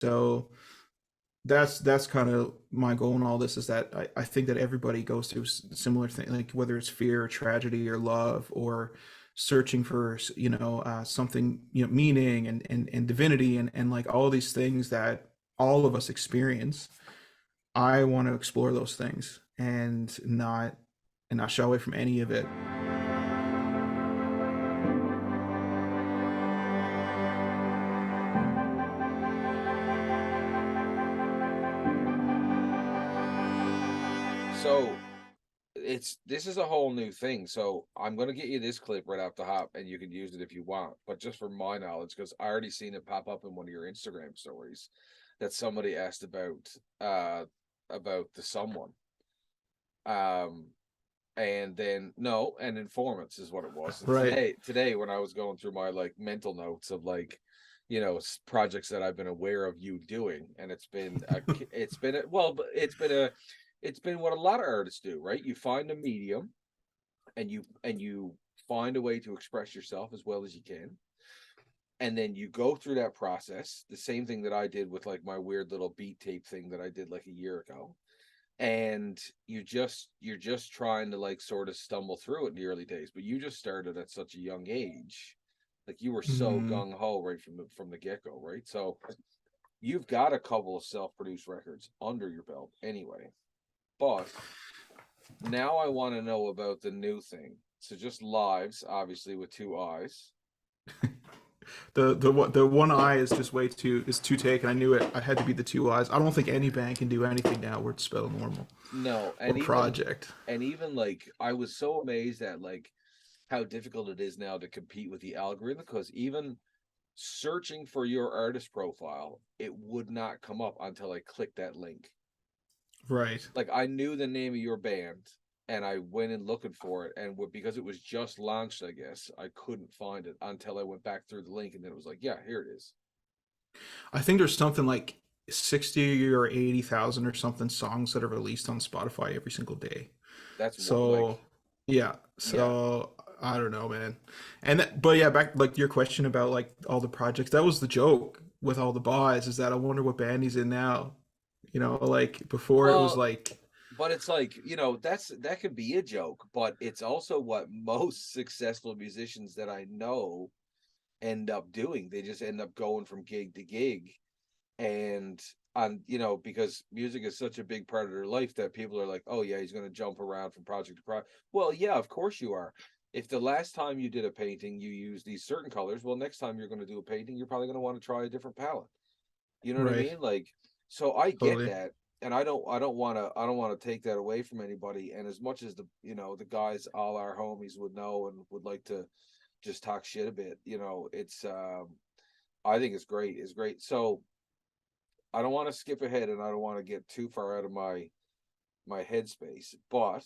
So that's kind of my goal in all this, is that I think that everybody goes through similar thing, like whether it's fear or tragedy or love or searching for something, meaning and divinity and like all these things that all of us experience. I want to explore those things and not shy away from any of it. So this is a whole new thing. So I'm gonna get you this clip right off the hop, and you can use it if you want. But just for my knowledge, because I already seen it pop up in one of your Instagram stories, that somebody asked about the someone. Um, and then no, and informants is what it was. And Right. today when I was going through my like mental notes of like, projects that I've been aware of you doing, and it's been what a lot of artists do, right? You find a medium, and you find a way to express yourself as well as you can, and then you go through that process, the same thing that I did with like my weird little beat tape thing that I did like a year ago. And you're just trying to like sort of stumble through it in the early days, but you just started at such a young age. Like you were so Hmm. gung-ho right from the get-go, right? So you've got a couple of self-produced records under your belt anyway. But now I want to know about the new thing. So just Lives, obviously with two eyes. The one eye is just too taken. I knew it. I had to be the two eyes. I don't think any band can do anything now where it's spelled normal No, or project. and even like I was so amazed at like how difficult it is now to compete with the algorithm, because even searching for your artist profile, it would not come up until I clicked that link. Right. Like I knew the name of your band and I went in looking for it, and because it was just launched, I guess I couldn't find it until I went back through the link, and then it was like, yeah, here it is. I think there's something like 60 or 80,000 or something songs that are released on Spotify every single day. That's what, So, like, yeah. yeah. So I don't know, man. But yeah, back like your question about like all the projects. That was the joke with all the buys, is that I wonder what band he's in now. Like before it was Well, like, but it's like, that could be a joke, but it's also what most successful musicians that I know end up doing. They just end up going from gig to gig, and because music is such a big part of their life that people are like, oh yeah, he's going to jump around from project to project. Well, yeah, of course you are. If the last time you did a painting you use these certain colors, well, next time you're going to do a painting you're probably going to want to try a different palette. You know what I right, mean? Like, so I get totally. that, and I don't want to take that away from anybody. And as much as the guys, all our homies, would know and would like to just talk shit a bit, it's I think it's great. It's great. So I don't want to skip ahead, and I don't want to get too far out of my headspace. But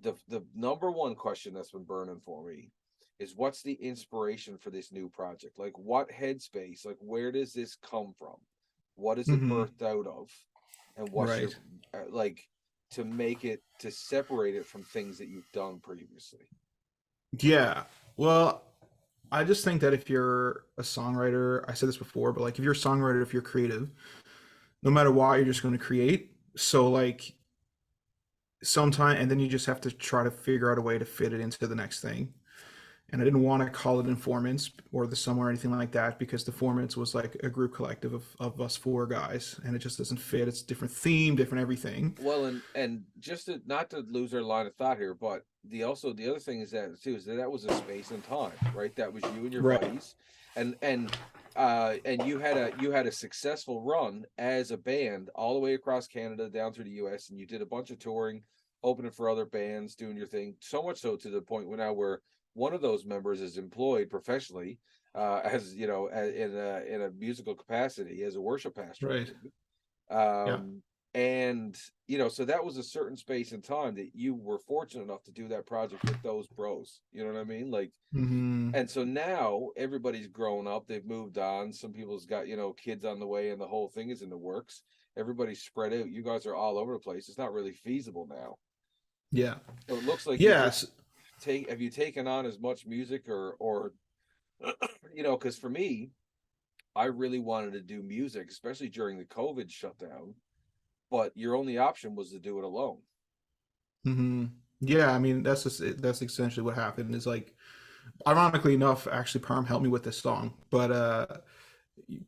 the number one question that's been burning for me is, what's the inspiration for this new project? Like, what headspace? Like, where does this come from? What is it Hmm. birthed out of? And what's your Right. like, to separate it from things that you've done previously? Yeah. Well, I just think that if you're a songwriter, I said this before, but like if you're a songwriter, if you're creative, no matter what, you're just going to create. So like sometime, and then you just have to try to figure out a way to fit it into the next thing. And I didn't want to call it Informants or the Sum or anything like that, because the Informants was like a group collective of us four guys, and it just doesn't fit. It's different theme, different everything. Well, and just to not to lose our line of thought here, but the other thing is that too is that that was a space and time, right? That was you and your Right. buddies, and you had a successful run as a band all the way across Canada down through the U.S., and you did a bunch of touring, opening for other bands, doing your thing. So much so to the point where now where one of those members is employed professionally, as in a musical capacity as a worship pastor, I Right. believe. Yeah. um and so that was a certain space and time that you were fortunate enough to do that project with those bros, you know what I mean, like. Hmm. And so now everybody's grown up, they've moved on, some people's got kids on the way, and the whole thing is in the works. Everybody's spread out, you guys are all over the place, it's not really feasible now. Yeah. So it looks like you just Yes. have you taken on as much music, or because for me, I really wanted to do music, especially during the COVID shutdown, but your only option was to do it alone. Hmm. Yeah, I mean that's essentially what happened. Is like, ironically enough, actually Parm helped me with this song, but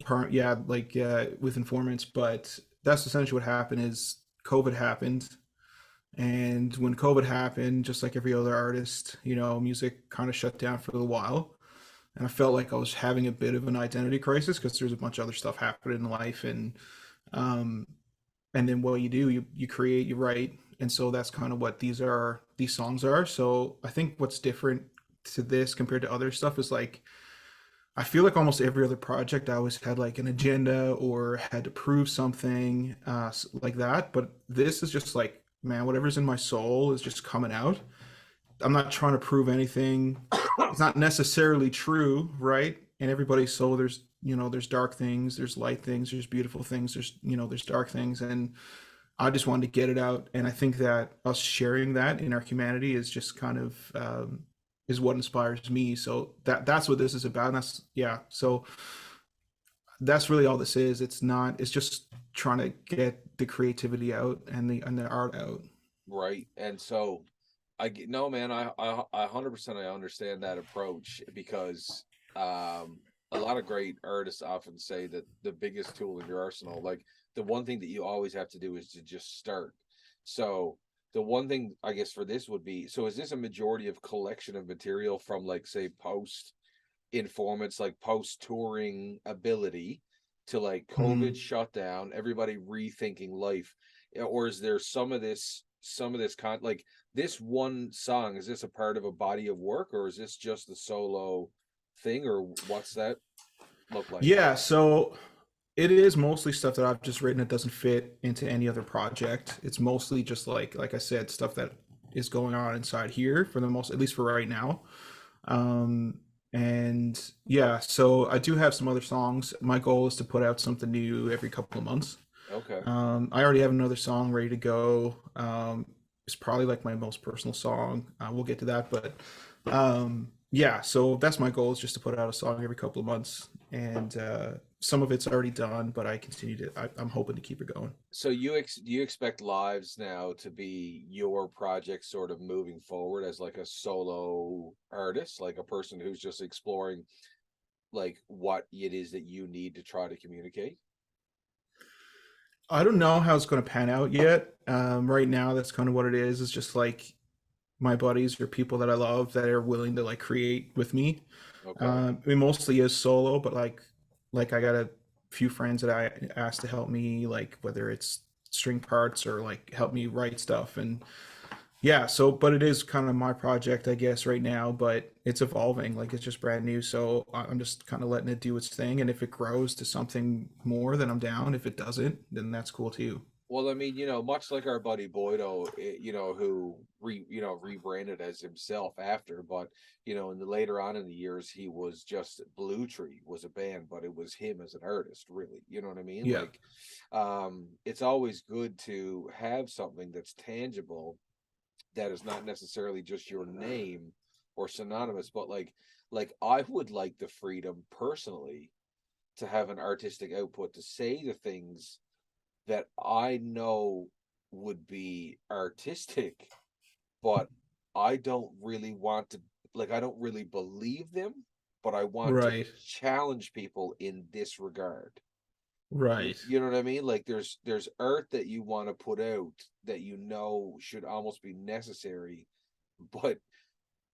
Parm, yeah, like with informants. But that's essentially what happened. Is COVID happened, and when COVID happened, just like every other artist, music kind of shut down for a little while, and I felt like I was having a bit of an identity crisis because there's a bunch of other stuff happening in life, um, and then what you do, you create, you write, and so that's kind of what these songs are. So I think what's different to this compared to other stuff is like, I feel like almost every other project I always had like an agenda or had to prove something like that, but this is just like, man, whatever's in my soul is just coming out. I'm not trying to prove anything. It's not necessarily true, right? And everybody's soul, there's dark things, there's light things, there's beautiful things, there's dark things, and I just wanted to get it out. And I think that us sharing that in our humanity is just kind of is what inspires me. So that's what this is about. And that's, yeah. So that's really all this is. It's not. It's just trying to get the creativity out and the art out. Right. And so I get no man, I 100% I understand that approach because a lot of great artists often say that the biggest tool in your arsenal, like the one thing that you always have to do is to just start. So the one thing I guess for this would be, so is this a majority of collection of material from like say post informants, like post touring ability to like COVID Mm-hmm. shutdown, everybody rethinking life? Or is there some of this like this one song, is this a part of a body of work or is this just a solo thing or what's that look like? Yeah. So it is mostly stuff that I've just written that doesn't fit into any other project. It's mostly just like I said, stuff that is going on inside here for the most, at least for right now. Um, and yeah, so I do have some other songs. My goal is to put out something new every couple of months. Okay. I already have another song ready to go. It's probably like my most personal song. We'll get to that, but yeah. So that's my goal, is just to put out a song every couple of months, and some of it's already done, but I continue to. I'm hoping to keep it going. So do you expect Lives now to be your project sort of moving forward as like a solo artist, like a person who's just exploring like what it is that you need to try to communicate? I don't know how it's going to pan out yet. Right now, that's kind of what it is. It's just like my buddies or people that I love that are willing to like create with me. Okay. I mean, mostly is solo, but like I got a few friends that I asked to help me, like whether it's string parts or like help me write stuff. And yeah, so but it is kind of my project, I guess, right now, but it's evolving. Like it's just brand new, so I'm just kind of letting it do its thing. And if it grows to something more, then I'm down. If it doesn't, then that's cool too. Well, I mean, much like our buddy Boydo, who rebranded as himself after, but in the later on in the years, he was just Blue Tree was a band, but it was him as an artist, really. You know what I mean? Yeah. Like, it's always good to have something that's tangible that is not necessarily just your name or synonymous, but like I would like the freedom personally to have an artistic output to say the things that I know would be artistic, but I don't really want to, like, I don't really believe them, but I want to Right. challenge people in this regard. You, Right. you know what I mean? Like there's art that you want to put out that should almost be necessary, but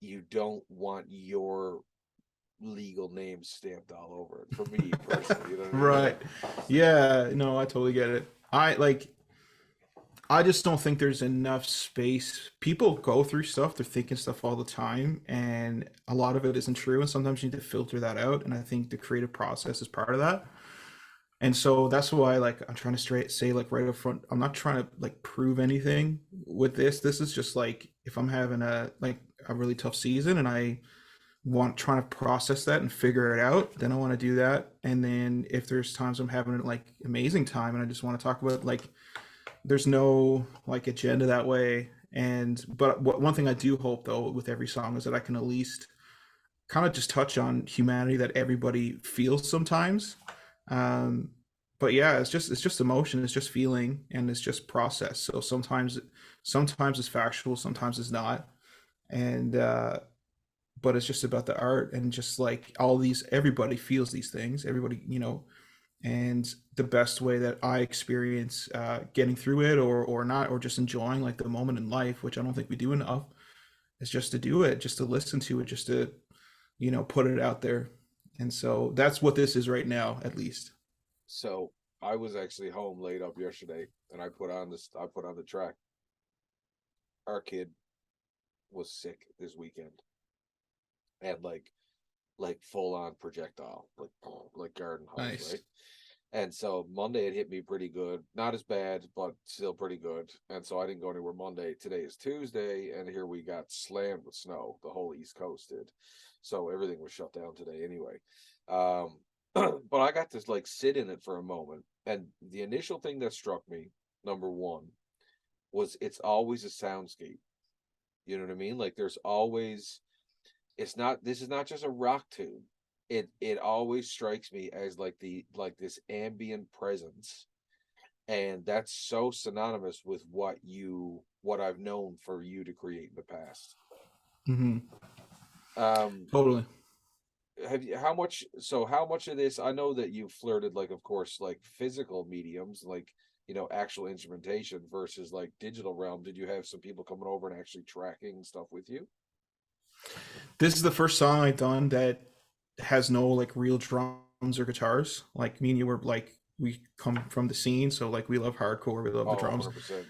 you don't want your legal name stamped all over it. For me personally, you know what I mean? Right. Yeah, no, I totally get it. I just don't think there's enough space. People go through stuff, they're thinking stuff all the time, and a lot of it isn't true. And sometimes you need to filter that out. And I think the creative process is part of that. And so that's why, like, I'm trying to straight say, like, right up front, I'm not trying to like prove anything with this. This is just like, if I'm having a really tough season and I want trying to process that and figure it out, then I want to do that. And then if there's times I'm having like amazing time and I just want to talk about it, like, there's no like agenda that way. And but one thing I do hope though with every song is that I can at least kind of just touch on humanity that everybody feels sometimes. Um, but yeah, it's just emotion, it's just feeling, and it's just process. So sometimes it's factual, sometimes it's not, and but it's just about the art and just like all these. Everybody feels these things. Everybody, and the best way that I experience getting through it or not or just enjoying like the moment in life, which I don't think we do enough, is just to do it, just to listen to it, just to put it out there. And so that's what this is right now, at least. So I was actually home laid up yesterday, and I put on the track. Our kid was sick this weekend, and like full on projectile, like garden hose, Nice. right? And so Monday it hit me pretty good. Not as bad, but still pretty good. And so I didn't go anywhere Monday. Today is Tuesday, and here we got slammed with snow. The whole East Coast did. So everything was shut down today anyway. Um, but I got to like sit in it for a moment. And the initial thing that struck me, number one, was it's always a soundscape. You know what I mean? Like there's always it's not this is not just a rock tune. It always strikes me as like this ambient presence, and that's so synonymous with what I've known for you to create in the past. Hmm. um Totally. have you how much of this, I know that you flirted, like, of course, like physical mediums, like, actual instrumentation versus like digital realm. Did you have some people coming over and actually tracking stuff with you? This is the first song I've done that has no like real drums or guitars. Like me and you were like we come from the scene, so like we love hardcore, we love the Oh, drums. 100%.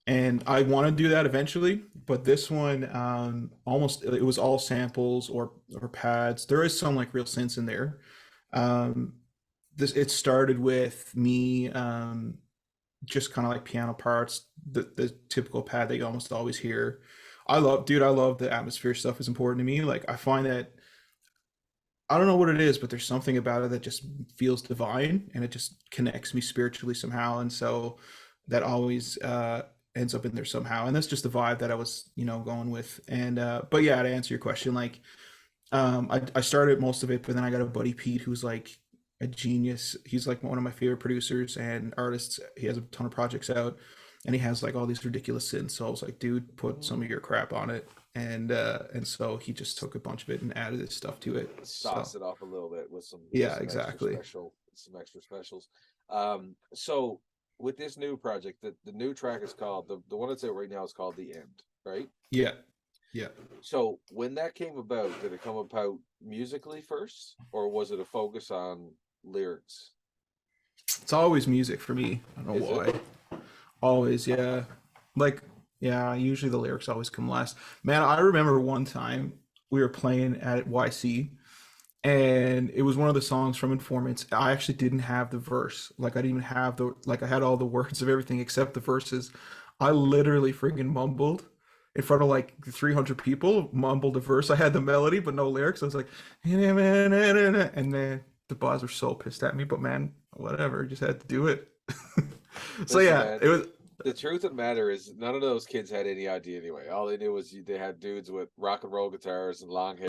And I want to do that eventually, but this one almost it was all samples or pads. There is some like real synths in there. Um, this it started with me just kind of like piano parts, the typical pad that you almost always hear. I love the atmosphere stuff is important to me. Like I find that I don't know what it is, but there's something about it that just feels divine and it just connects me spiritually somehow. And so that always ends up in there somehow. And that's just the vibe that I was, going with. And but yeah, to answer your question, like I started most of it, but then I got a buddy Pete who's like a genius. He's like one of my favorite producers and artists. He has a ton of projects out, and he has like all these ridiculous synths. So I was like, dude, put some of your crap on it, and so he just took a bunch of it and added his stuff to it. So Sauce it up a little bit with yeah, exactly. some extra specials. So with this new project, the new track is called the one that's out right now is called The End, right? Yeah, yeah. So when that came about, did it come about musically first, or was it a focus on lyrics? It's always music for me. I don't know Is it? why. Always, yeah. Like, yeah, usually the lyrics always come last. Man, I remember one time we were playing at YC and it was one of the songs from Informants. I actually didn't have the verse. Like I didn't even have the like I had all the words of everything except the verses. I literally freaking mumbled in front of like 300 people, mumbled a verse. I had the melody but no lyrics. I was like, and then the boys were so pissed at me, but man, whatever, just had to do it. So Listen, yeah, man. it was The truth of the matter is, none of those kids had any idea anyway. All they knew was they had dudes with rock and roll guitars and long hair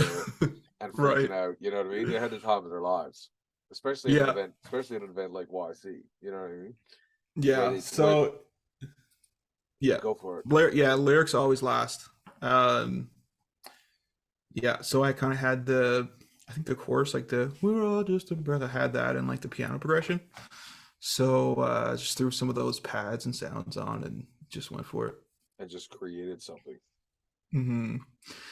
and freaking right. out. You know what I mean? They had the time of their lives, Yeah, especially in an event like YC. You know what I mean? Where yeah. they where So yeah, go for it. yeah, lyrics always last. Um, yeah, so I kind of had I think the chorus, like the "We're all just a breath." I had that and like the piano progression. So just threw some of those pads and sounds on and just went for it. And just created something. Hmm.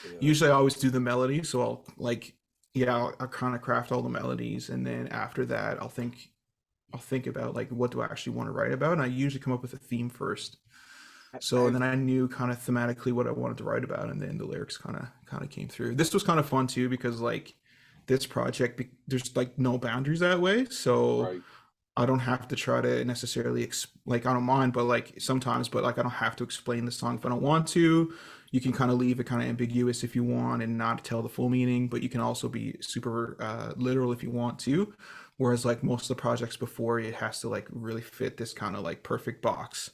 You know. Usually I always do the melody, so I'll like, yeah, I'll kind of craft all the melodies, and then after that, I'll think about like what do I actually want to write about, and I usually come up with a theme first. So Have then I knew kind of thematically what I wanted to write about, and then the lyrics kind of came through. This was kind of fun too because like this project, there's like no boundaries that way, so right. I don't have to try to necessarily like I don't mind, but like sometimes, but like I don't have to explain the song if I don't want to. You can kind of leave it kind of ambiguous if you want and not tell the full meaning, but you can also be super literal if you want to. Whereas like most of the projects before, it has to like really fit this kind of like perfect box.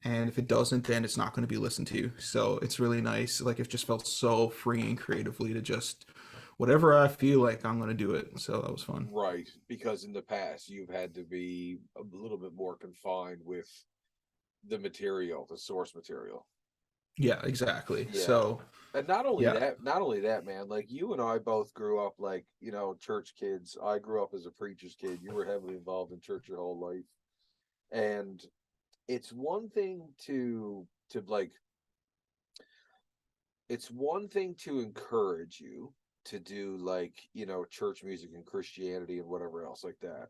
And if it doesn't, then it's not going to be listened to. So it's really nice. Like it just felt so freeing creatively to just whatever I feel like, I'm gonna do it. So that was fun. Right, because in the past you've had to be a little bit more confined with the material, the source material. Yeah, exactly. Yeah. So And not only yeah, that, not only that, man, like you and I both grew up like, church kids. I grew up as a preacher's kid. You were heavily involved in church your whole life. And it's one thing to like it's one thing to encourage you to do like, church music and Christianity and whatever else like that.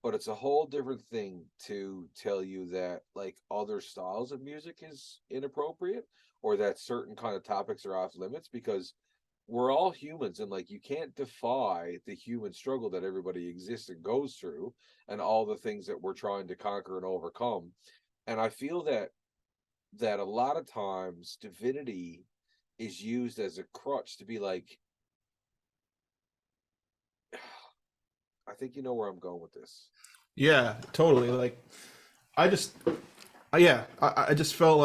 But it's a whole different thing to tell you that like other styles of music is inappropriate or that certain kind of topics are off limits because we're all humans and like you can't defy the human struggle that everybody exists and goes through and all the things that we're trying to conquer and overcome. And I feel that a lot of times divinity is used as a crutch to be like, I think you know where I'm going with this. yeah, totally. Like I just, yeah, I just felt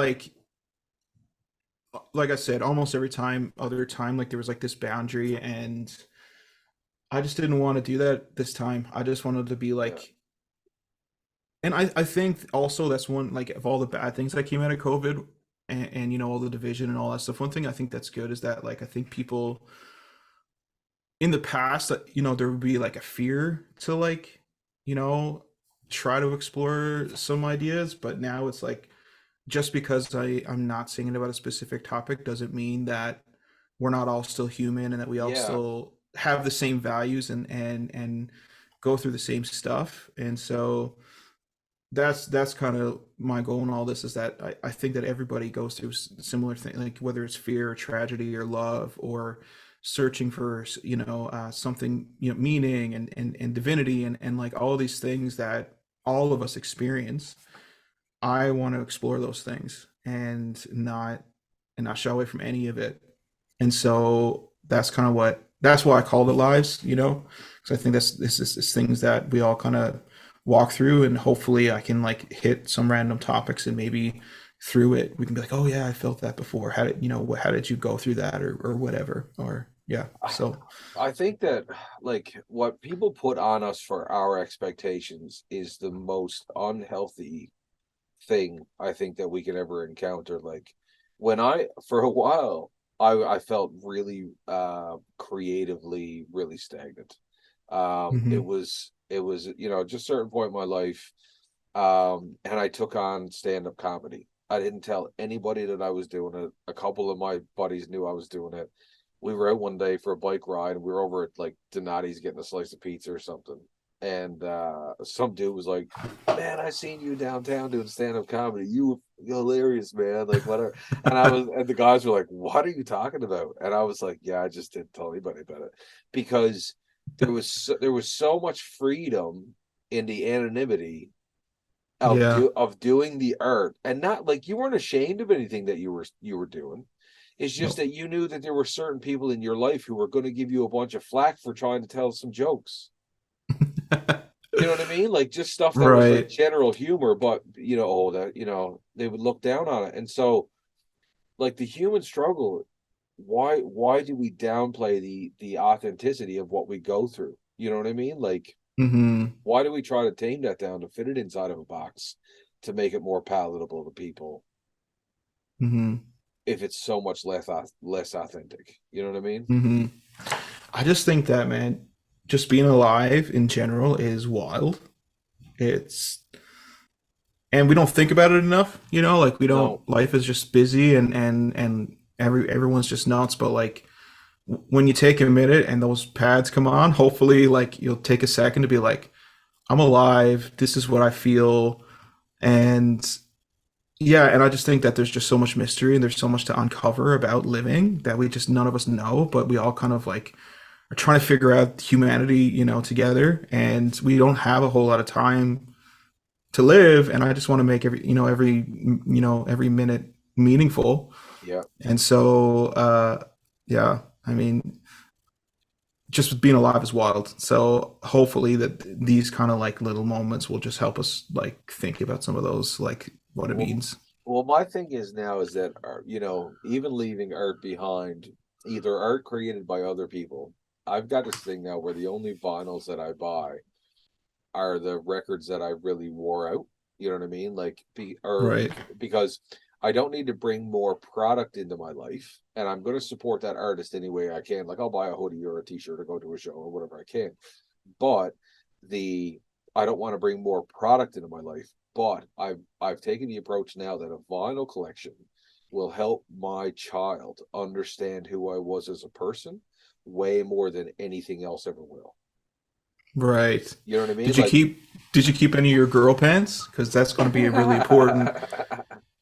like I said, almost every time, other time, like there was like this boundary, and I just didn't want to do that this time. I just wanted to be Yeah. like, and I think also that's one like of all the bad things that came out of COVID, and all the division and all that stuff. One thing I think that's good is that like I think people in the past that there would be like a fear to like you know try to explore some ideas, but now it's like just because I'm not singing about a specific topic doesn't mean that we're not all still human and that we all Yeah. still have the same values and go through the same stuff. And so that's kind of my goal in all this is that I think that everybody goes through similar things, like whether it's fear or tragedy or love or searching for something, meaning and divinity and like all these things that all of us experience. I want to explore those things and not shy away from any of it. And so that's why I called it lives, because I think this is things that we all kind of walk through, and hopefully I can like hit some random topics, and maybe through it we can be like, oh yeah, I felt that before. How did you go through that, or whatever, or yeah. I, So I think that like what people put on us for our expectations is the most unhealthy thing I think that we can ever encounter. Like when for a while, I felt really creatively really stagnant. hmm It was just a certain point in my life, and I took on stand-up comedy. I didn't tell anybody that I was doing it. A couple of my buddies knew I was doing it. We were out one day for a bike ride, and we were over at like Donati's getting a slice of pizza or something. And some dude was like, "Man, I seen you downtown doing stand-up comedy. You're hilarious, man. Like whatever." And the guys were like, "What are you talking about?" And I was like, "Yeah, I just didn't tell anybody about it because there was so much freedom in the anonymity yeah. of doing the art, and not like you weren't ashamed of anything that you were doing. It's just No. that you knew that there were certain people in your life who were going to give you a bunch of flack for trying to tell some jokes. You know what I mean? Like just stuff that was like Right. general humor, but oh, that they would look down on it. And so like the human struggle, why do we downplay the authenticity of what we go through? You know what I mean? Like hmm why do we try to tame that down to fit it inside of a box to make it more palatable to people hmm if it's so much less authentic? You know what I mean? hmm I just think that, man, just being alive in general is wild. It's and we don't think about it enough, like we don't No, life is just busy and everyone's just nuts, but like when you take a minute and those pads come on, hopefully like you'll take a second to be like, I'm alive, this is what I feel. And yeah, and I just think that there's just so much mystery and there's so much to uncover about living that we just none of us know, but we all kind of like are trying to figure out humanity, together, and we don't have a whole lot of time to live, and I just want to make every minute meaningful. yeah. And so yeah, I mean, just being alive is wild. So hopefully that these kind of like little moments will just help us like think about some of those, like what it Well, means. well, my thing is now is that even leaving art behind, either art created by other people. I've got this thing now where the only vinyls that I buy are the records that I really wore out. You know what I mean? Like Right. because I don't need to bring more product into my life, and I'm going to support that artist any way I can. Like I'll buy a hoodie or a t-shirt or go to a show or whatever I can. But the I don't want to bring more product into my life. But I've taken the approach now that a vinyl collection will help my child understand who I was as a person way more than anything else ever will. Right. You know what I mean? Did you Like keep did you keep any of your girl pants? Because that's going to be really important.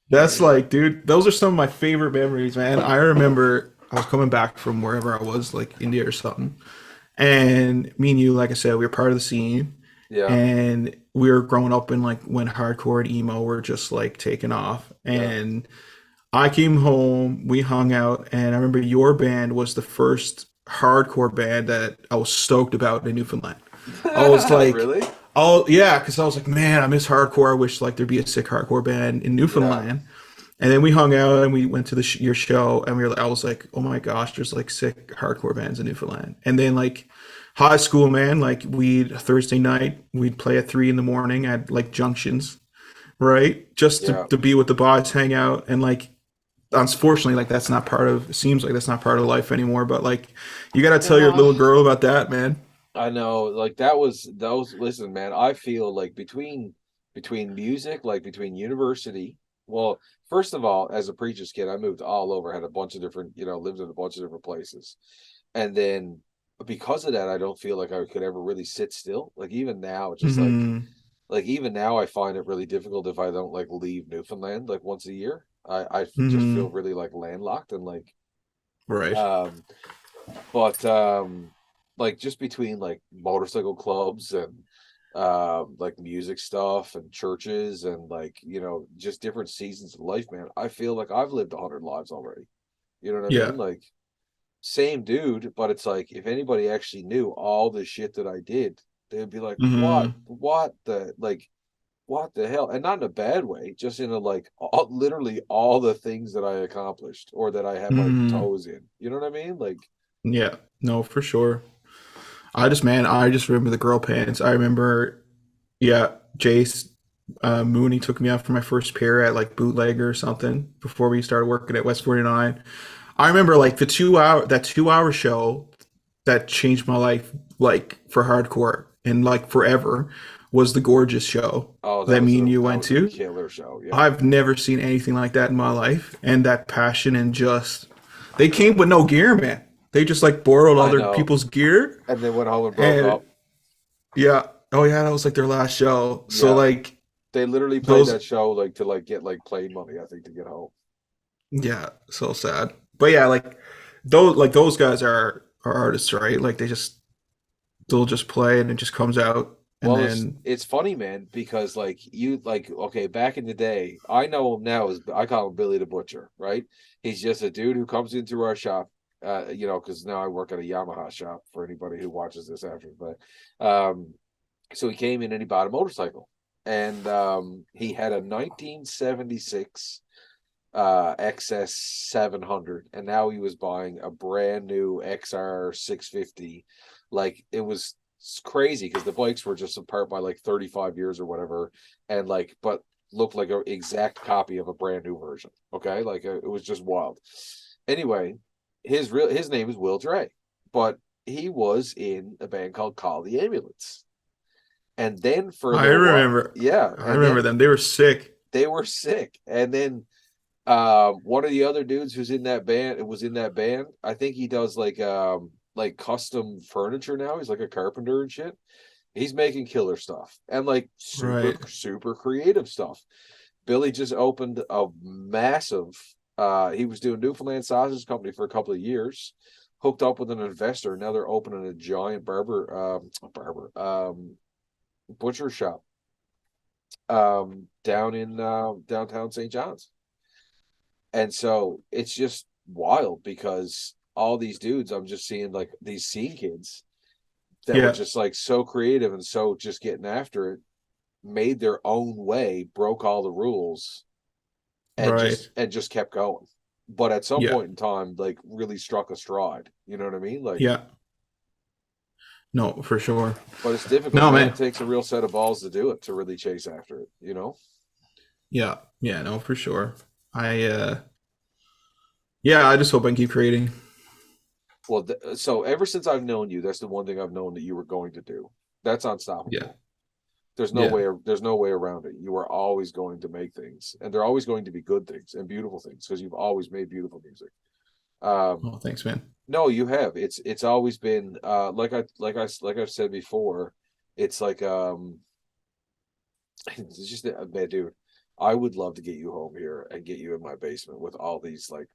That's like, dude, those are some of my favorite memories, man. I remember I was coming back from wherever I was, like India or something, and me and you, like I said, we were part of the scene, yeah, and we were growing up in like when hardcore and emo were just like taking off. yeah. And I came home, we hung out, and I remember your band was the first hardcore band that I was stoked about in Newfoundland. I was like, Really? oh yeah, because I was like, man, I miss hardcore. I wish like there'd be a sick hardcore band in Yeah, Newfoundland. And then we hung out and we went to your show, and I was like, oh my gosh, there's like sick hardcore bands in Newfoundland. And then like high school, man, like we'd Thursday night we'd play at 3 in the morning at like junctions, right? Just yeah. to be with the boys, hang out, and like unfortunately, like that's not part of. It seems like that's not part of life anymore. But like, you got to tell your No, little girl about that, man. I know. Like that was those. Listen, man. I feel like between music, like between university. Well, first of all, as a preacher's kid, I moved all over, had a bunch of different, lived in a bunch of different places, and then because of that, I don't feel like I could ever really sit still. Like even now, just Hmm. like even now, I find it really difficult if I don't like leave Newfoundland like once a year. I just feel Hmm. really like landlocked and like Right. um but like just between like motorcycle clubs and like music stuff and churches and like just different seasons of life, man, I feel like I've lived 100 lives already. You know what I Yeah. mean? Like same dude, but it's like if anybody actually knew all the shit that I did, they'd be like, Hmm. what the hell? And not in a bad way, just in a like literally all the things that I accomplished or that I had my Hmm. toes in. You know what I mean? Like, Yeah. No, for sure. I just remember the girl pants. I remember, yeah, Jace Mooney took me out for my first pair at like Bootlegger or something before we started working at West 49. I remember like that 2 hour show that changed my life like for hardcore and like forever was the Gorgeous show oh, that me and you that went was a to. killer show. Yeah, I've never seen anything like that in my life, and that passion and just they came with no gear, man. They just like borrowed I other know. people's gear, And then went home and broke and up. yeah, oh yeah, that was like their last show. So Yeah, like they literally played those, that show like to like get like plane money, I think, to get home. yeah, so sad. But yeah, like those guys are artists, right? Like they'll just play and it just comes out, and Well, then it's funny, man, because like you like okay, back in the day, I know him now as I call him Billy the Butcher, right? He's just a dude who comes into our shop, because now I work at a Yamaha shop for anybody who watches this after. But so he came in and he bought a motorcycle, and he had a 1976 XS 700, and now he was buying a brand new XR 650. Like it was crazy because the bikes were just apart by like 35 years or whatever, and like but looked like an exact copy of a brand new version. Okay, like it was just wild. Anyway, his name is Will Dre, but he was in a band called Call the Ambulance, and then for a I little while, remember, yeah, I and remember then them. They were sick. they were sick, and then one of the other dudes who's in that band was in that band. I think he does like custom furniture now. He's like a carpenter and shit. He's making killer stuff and like super Right, super creative stuff. Billy just opened a massive he was doing Newfoundland Sausage Company for a couple of years, hooked up with an investor. Now they're opening a giant butcher shop down in downtown St. John's. And so it's just wild because all these dudes, I'm just seeing like these scene kids that were yeah, just like so creative and so just getting after it, made their own way, broke all the rules, and right, just kept going. But at some yeah, point in time, like really struck a stride. You know what I mean? Like, yeah. No, for sure. But it's difficult, No, man. man. It takes a real set of balls to do it, to really chase after it, you know? Yeah, yeah, no, for sure. I yeah, I just hope I can keep creating. Well, so ever since I've known you, that's the one thing I've known that you were going to do. That's Yeah, unstoppable. There's no yeah. way, there's no way around it. You are always going to make things, and they're always going to be good things and beautiful things because you've always made beautiful music. Um, Oh, thanks, man. no, you have. It's always been like I've said before. It's like it's just man, dude. I would love to get you home here and get you in my basement with all these like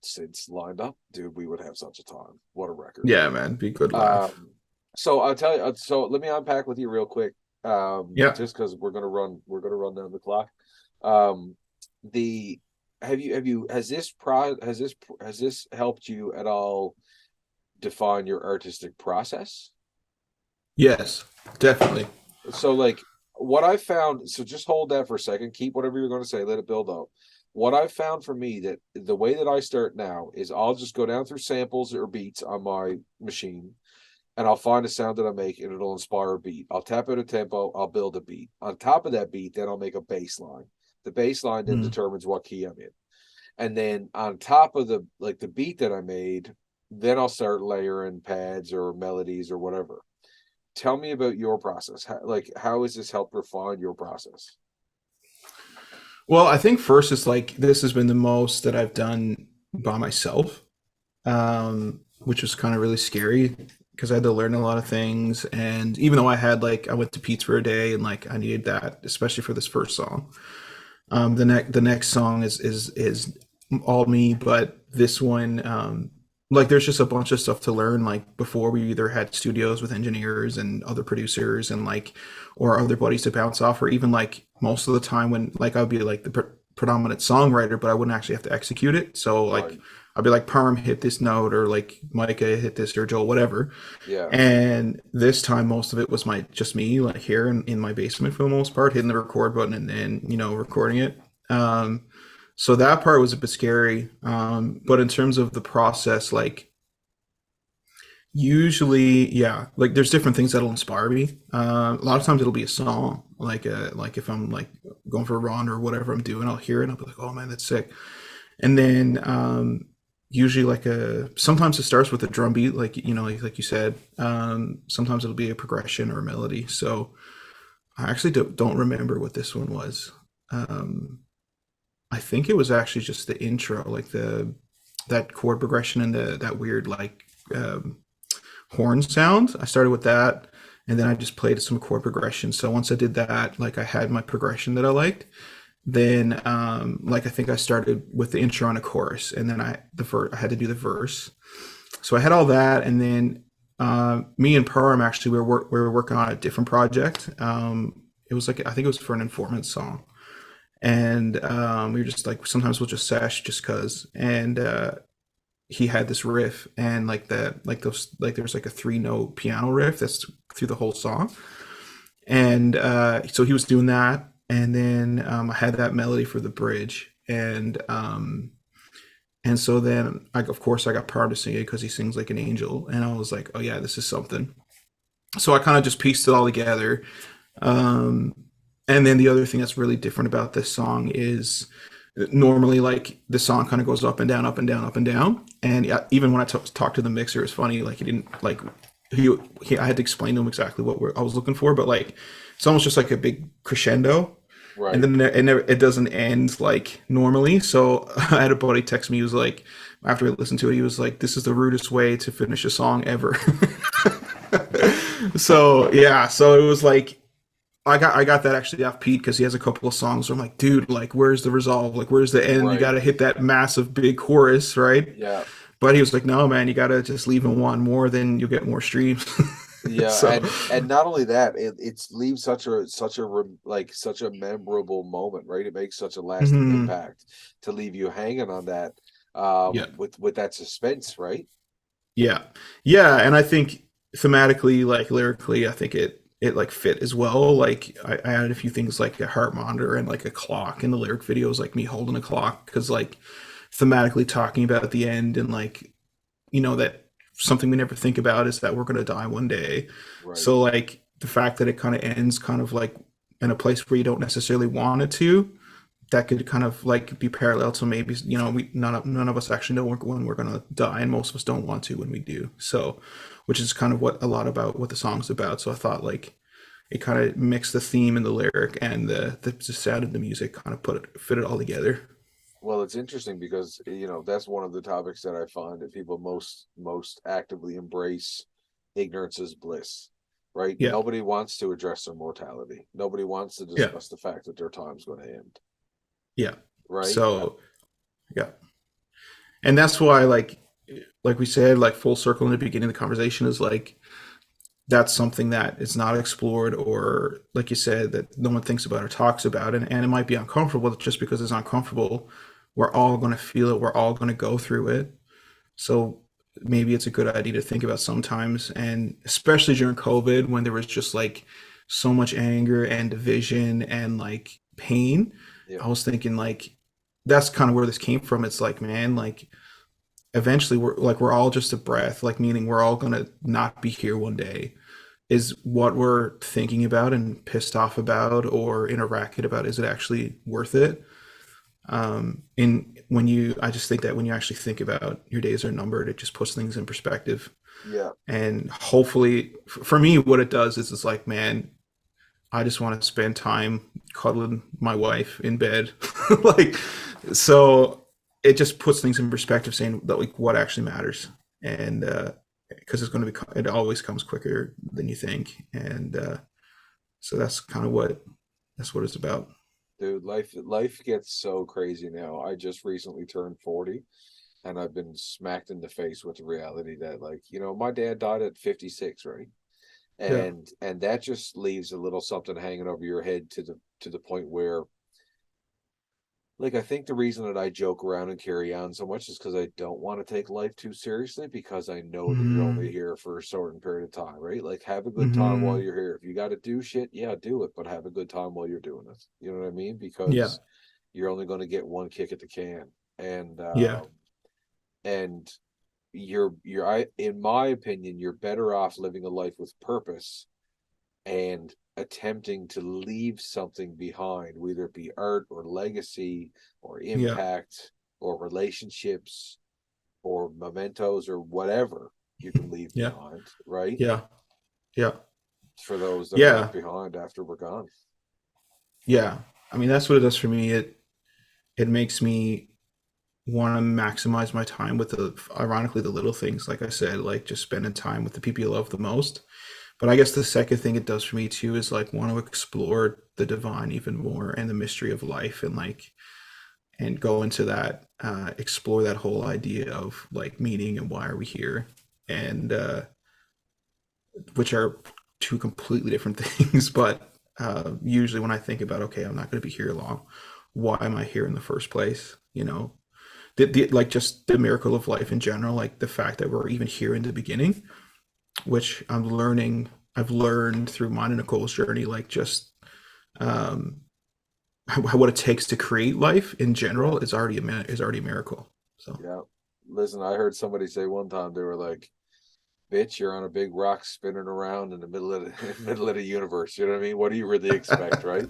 synths lined up, dude. We would have such a time. What a record. Yeah, man, be good laugh. Um, so I'll tell you. So let me unpack with you real quick. Yeah. Just because we're gonna run down the clock. Um, the have you has this helped you at all define your artistic process? Yes, definitely. So like what I found, so just hold that for a second, keep whatever you're going to say, let it build up. What I found for me, that the way that I start now is I'll just go down through samples or beats on my machine, and I'll find a sound that I make and it'll inspire a beat. I'll tap out a tempo, I'll build a beat. On top of that beat, then I'll make a bass line. The bass line then Mm. determines what key I'm in. And then on top of the beat that I made, then I'll start layering pads or melodies or whatever. Tell me about your process. How has this helped refine your process? Well, I think first it's like this has been the most that I've done by myself, which was kind of really scary because I had to learn a lot of things. And even though I had like I went to Pete's for a day and like I needed that, especially for this first song. The next song is all me, but this one, like there's just a bunch of stuff to learn. Like before, we either had studios with engineers and other producers and like or other buddies to bounce off, or even like most of the time when like I'd be like the predominant songwriter, but I wouldn't actually have to execute it. So like Right. I'd be like Parm hit this note or like Micah hit this or Joel whatever, Yeah. and this time, most of it was my just me, like here in my basement for the most part, hitting the record button and recording it. Um, so that part was a bit scary. But in terms of the process, like usually, yeah, like there's different things that'll inspire me. A lot of times it'll be a song, like if I'm like going for a run or whatever I'm doing, I'll hear it and I'll be like, oh man, that's sick. And then usually like a sometimes it starts with a drum beat, like like you said. Sometimes it'll be a progression or a melody. So I actually don't remember what this one was. um I think it was actually just the intro, like the that chord progression and that weird like um horn sound. I started with that, and then I just played some chord progression. So once I did that, like I had my progression that I liked. Then like I think I started with the intro and a chorus, and then I had to do the verse. So I had all that, and then me and Perm actually we were working on a different project. It was like I think it was for an informant song, and we were just like sometimes we'll just sesh just cause, and he had this riff and like that like those like there's like a 3 note piano riff that's through the whole song, and so he was doing that, and then I had that melody for the bridge, and so then of course I got Power to sing it because he sings like an angel, and I was like, oh yeah, this is something. So I kind of just pieced it all together. um, and then the other thing that's really different about this song is normally like the song kind of goes up and down, up and down, up and down. And yeah, even when I talked to the mixer, it's funny. Like he didn't like I had to explain to him exactly what I was looking for, but like it's almost just like a big crescendo, and Right. then it doesn't end like normally. So I had a buddy text me. He was like, after I listened to it, he was like, "This is the rudest way to finish a song ever." So yeah, so it was like I got that actually off Pete because he has a couple of songs where I'm like, dude, like where's the resolve? Like where's the end? You got Right. to hit that massive big chorus, right? Yeah. But he was like, no, man, you got to just leave in one more, then you'll get more streams. Yeah, So, and not only that, it's leaves such a memorable moment, right? It makes such a lasting mhm, impact to leave you hanging on that, yeah, with that suspense, right? yeah, yeah, and I think thematically, like lyrically, I think it like fit as well. Like I added a few things like a heart monitor and like a clock in the lyric videos, like me holding a clock because like thematically talking about at the end and like that something we never think about is that we're going to die one day. Right. So like the fact that it kind of ends kind of like in a place where you don't necessarily want it to, that could kind of like be parallel to maybe, you know, we none of us actually know when we're going to die, and most of us don't want to when we do. So which is kind of what a lot about what the song's about. So I thought like it kind of mixed the theme and the lyric and the sound of the music, kind of fit it all together. Well, it's interesting because that's one of the topics that I find that people most actively embrace ignorance is bliss, right? Yeah. Nobody wants to address their mortality. Nobody wants to Yeah. discuss the fact that their time's going to end, Yeah. right? So yeah, and that's why like we said, like full circle in the beginning of the conversation is like that's something that is not explored, or like you said, that no one thinks about or talks about, and it might be uncomfortable. Just because it's uncomfortable, we're all going to feel it, we're all going to go through it. So maybe it's a good idea to think about sometimes, and especially during COVID when there was just like so much anger and division and like pain. Yeah, I was thinking like that's kind of where this came from. It's like, man, like eventually we're all just a breath, like meaning we're all gonna not be here one day. Is what we're thinking about and pissed off about or in a racket about, is it actually worth it? And when you, I just think that when you actually think about your days are numbered, it just puts things in perspective. yeah, And hopefully, for me, what it does is it's like, man, I just want to spend time cuddling my wife in bed. Like, so it just puts things in perspective, saying that like what actually matters. And, because it's going to be, it always comes quicker than you think. And, so that's kind of that's what it's about. dude. Life gets so crazy now. I just recently turned 40, and I've been smacked in the face with the reality that, like, my dad died at 56, right? Yeah. And that just leaves a little something hanging over your head to the point where, like, I think the reason that I joke around and carry on so much is because I don't want to take life too seriously, because I know that you're only Mm-hmm. here for a certain period of time, right? Like, have a good time while Mm-hmm. you're here. If you got to do shit, yeah, do it, but have a good time while you're doing it. You know what I mean? Yeah. Because you're only going to get one kick at the can, and Yeah. and in my opinion, you're better off living a life with purpose and attempting to leave something behind, whether it be art or legacy or Yeah. impact or relationships or mementos or whatever you can leave Yeah. behind, right? Yeah. Yeah. For those that are Yeah. left behind after we're gone. Yeah. I mean, that's what it does for me. It makes me want to maximize my time with the, ironically, the little things. Like I said, like just spending time with the people you love the most. But I guess the second thing it does for me too is like want to explore the divine even more and the mystery of life, and like and go into that, explore that whole idea of like meaning and why are we here, and which are two completely different things. But usually when I think about, okay, I'm not going to be here long, why am I here in the first place? You know, like just the miracle of life in general, like the fact that we're even here in the beginning, which I've learned through mine and Nicole's journey, like just um, what it takes to create life in Yeah, general is already a miracle. So yeah. Listen, I heard somebody say one time, they were like, bitch, you're on a big rock spinning around in the middle of the middle of the universe. You know what I mean? What do you really expect, right?